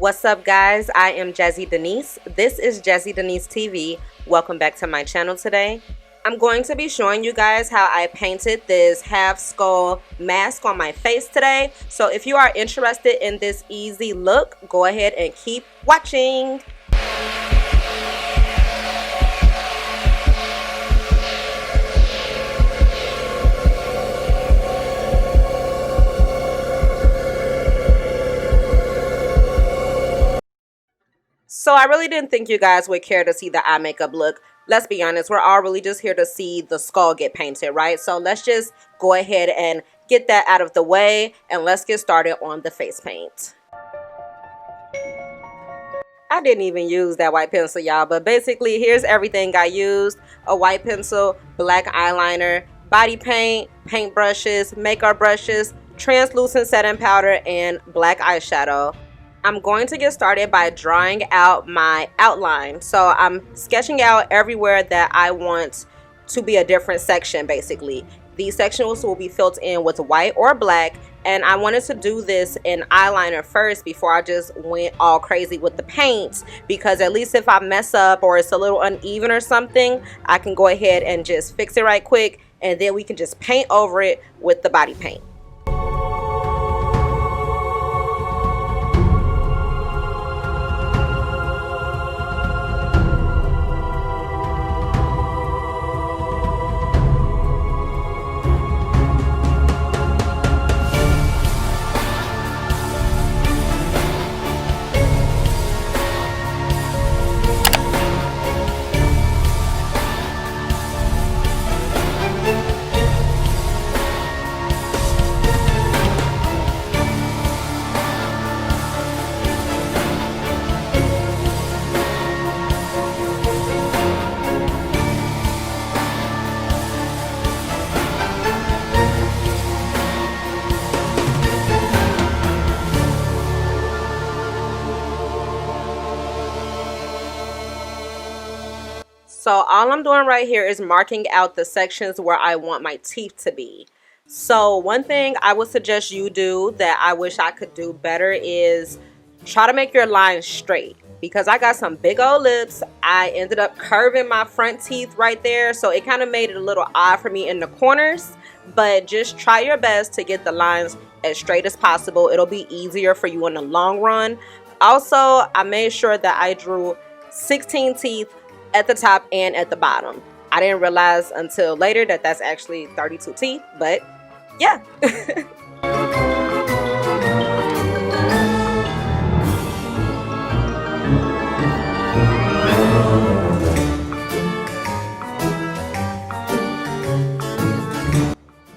What's up, guys? I am Jazzy Denise. This is JazzyDeniseTV. Welcome back to my channel today. I'm going to be showing you guys how I painted this half skull mask on my face today. So if you are interested in this easy look, go ahead and keep watching. So I really didn't think you guys would care to see the eye makeup look. Let's be honest, we're all really just here to see the skull get painted, right? So let's just go ahead and get that out of the way and let's get started on the face paint. I didn't even use that white pencil, y'all, but basically here's everything I used. A white pencil, black eyeliner, body paint, paint brushes, makeup brushes, translucent setting powder, and black eyeshadow. I'm going to get started by drawing out my outline. So I'm sketching out everywhere that I want to be a different section, basically. These sections will be filled in with white or black, and I wanted to do this in eyeliner first before I just went all crazy with the paint, because at least if I mess up or it's a little uneven or something, I can go ahead and just fix it right quick, and then we can just paint over it with the body paint. So all I'm doing right here is marking out the sections where I want my teeth to be. So one thing I would suggest you do that I wish I could do better is try to make your lines straight. Because I got some big old lips, I ended up curving my front teeth right there. So it kind of made it a little odd for me in the corners. But just try your best to get the lines as straight as possible. It'll be easier for you in the long run. Also, I made sure that I drew 16 teeth at the top and at the bottom. I didn't realize until later that that's actually 32 teeth, but yeah.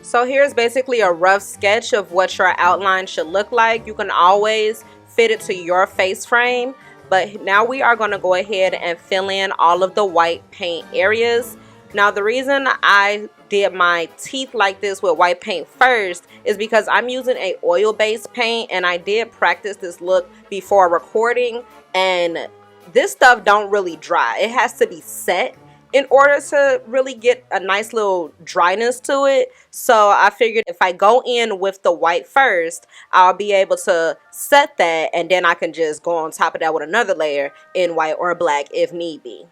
So here's basically a rough sketch of what your outline should look like. You can always fit it to your face frame. But now we are going to go ahead and fill in all of the white paint areas. Now the reason I did my teeth like this with white paint first is because I'm using a oil-based paint, and I did practice this look before recording, and this stuff don't really dry. It has to be set in order to really get a nice little dryness to it. So I figured if I go in with the white first, I'll be able to set that, and then I can just go on top of that with another layer in white or black if need be.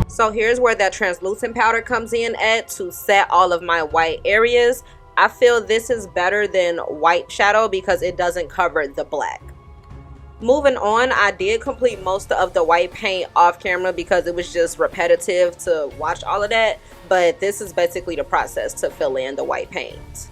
So here's where that translucent powder comes in at to set all of my white areas. I feel this is better than white shadow because it doesn't cover the black. Moving on, I did complete most of the white paint off camera because it was just repetitive to watch all of that, but this is basically the process to fill in the white paint.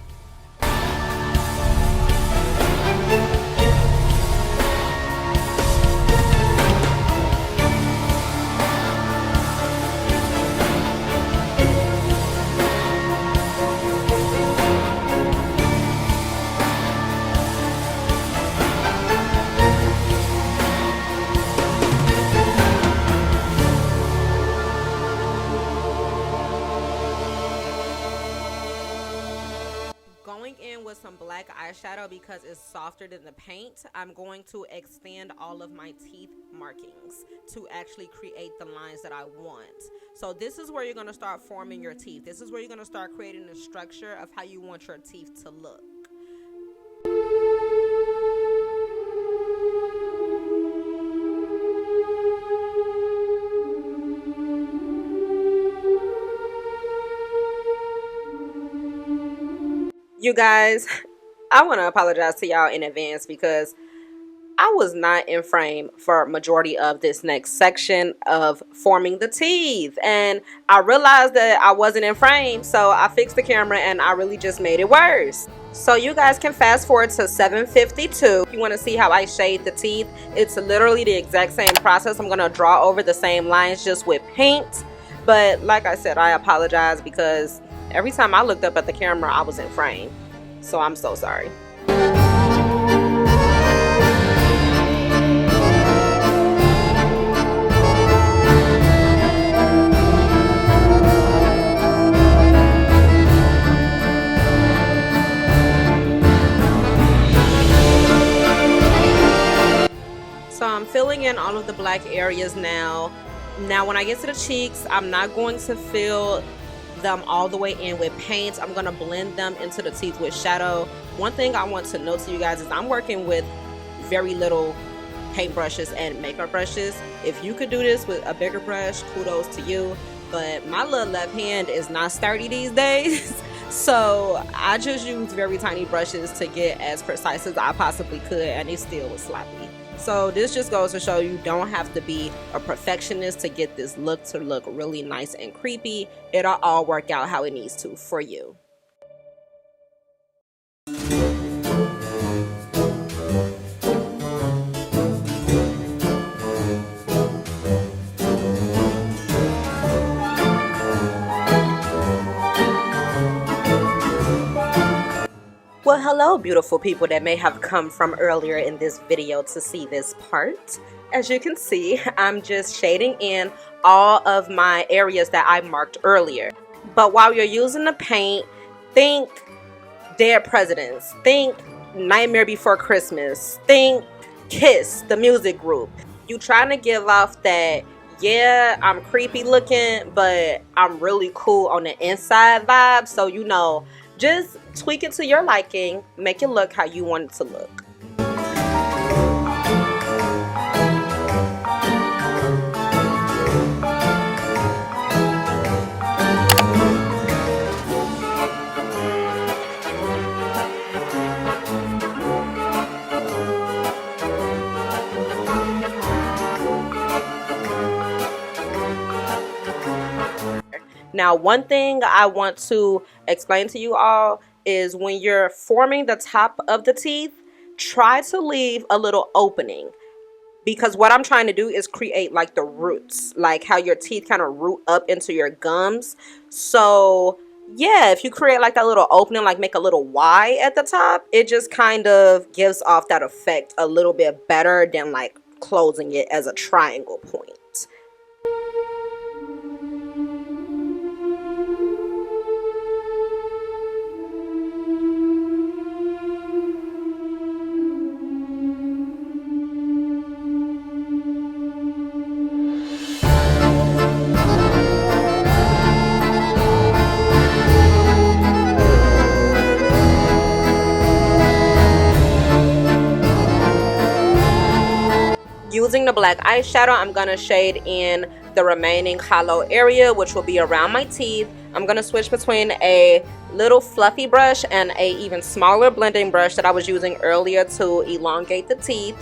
going in with some black eyeshadow because it's softer than the paint. I'm going to extend all of my teeth markings to actually create the lines that I want. So this is where you're going to start forming your teeth. This is where you're going to start creating the structure of how you want your teeth to look. You guys, I want to apologize to y'all in advance because I was not in frame for majority of this next section of forming the teeth, and I realized that I wasn't in frame, so I fixed the camera and I really just made it worse. So you guys can fast forward to 7:52 if you want to see how I shade the teeth. It's literally the exact same process. I'm going to draw over the same lines just with paint, but like I said, I apologize because every time I looked up at the camera I was in frame, so I'm so sorry. So I'm filling in all of the black areas now. Now when I get to the cheeks, I'm not going to fill them all the way in with paint. I'm going to blend them into the teeth with shadow. One thing I want to note to you guys is I'm working with very little paint brushes and makeup brushes. If you could do this with a bigger brush, kudos to you, but my little left hand is not sturdy these days. So I just used very tiny brushes to get as precise as I possibly could, and it still was sloppy. So this just goes to show you don't have to be a perfectionist to get this look to look really nice and creepy. It'll all work out how it needs to for you. Well, hello beautiful people that may have come from earlier in this video to see this part. As you can see, I'm just shading in all of my areas that I marked earlier. But while you're using the paint, think Dead Presidents, think Nightmare Before Christmas, think Kiss, the music group. You trying to give off that, yeah, I'm creepy looking, but I'm really cool on the inside vibe. So, you know, just tweak it to your liking, make it look how you want it to look. Now, one thing I want to explain to you all is when you're forming the top of the teeth, try to leave a little opening, because what I'm trying to do is create like the roots, like how your teeth kind of root up into your gums. So yeah, if you create like that little opening, like make a little Y at the top, it just kind of gives off that effect a little bit better than like closing it as a triangle point. Using the black eyeshadow, I'm going to shade in the remaining hollow area, which will be around my teeth. I'm going to switch between a little fluffy brush and a even smaller blending brush that I was using earlier to elongate the teeth.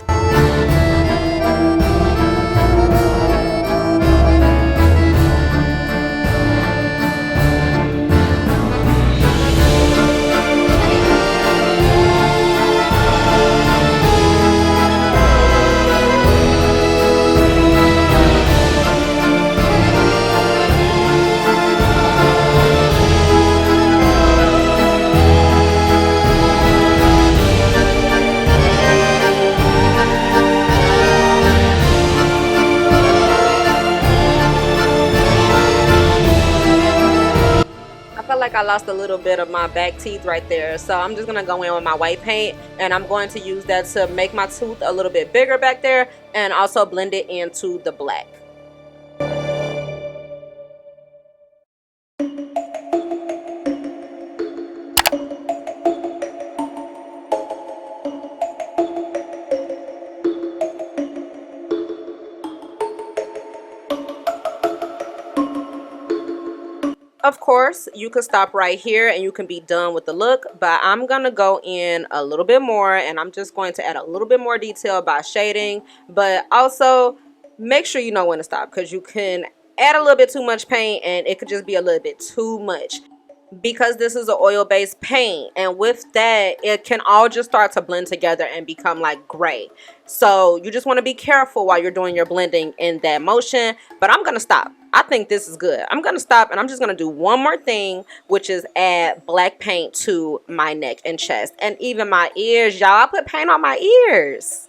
like I lost a little bit of my back teeth right there, so I'm just gonna go in with my white paint, and I'm going to use that to make my tooth a little bit bigger back there and also blend it into the black. Of course, you could stop right here and you can be done with the look, but I'm going to go in a little bit more, and I'm just going to add a little bit more detail by shading, but also make sure you know when to stop, because you can add a little bit too much paint and it could just be a little bit too much. Because this is an oil-based paint, and with that it can all just start to blend together and become like gray. So you just want to be careful while you're doing your blending in that motion. But I'm gonna stop. I think this is good. I'm gonna stop, and I'm just gonna do one more thing, which is add black paint to my neck and chest and even my ears. Y'all, I put paint on my ears.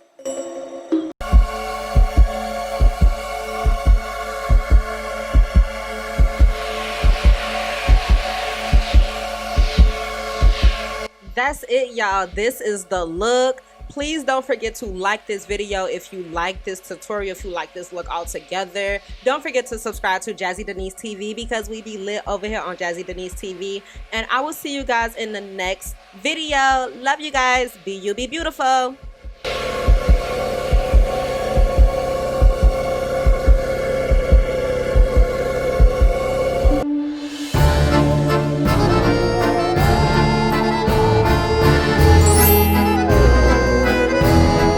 That's it, y'all. This is the look. Please don't forget to like this video if you like this tutorial, if you like this look altogether. Don't forget to subscribe to Jazzy Denise TV, because we be lit over here on Jazzy Denise TV. And I will see you guys in the next video. Love you guys. Be you, be beautiful.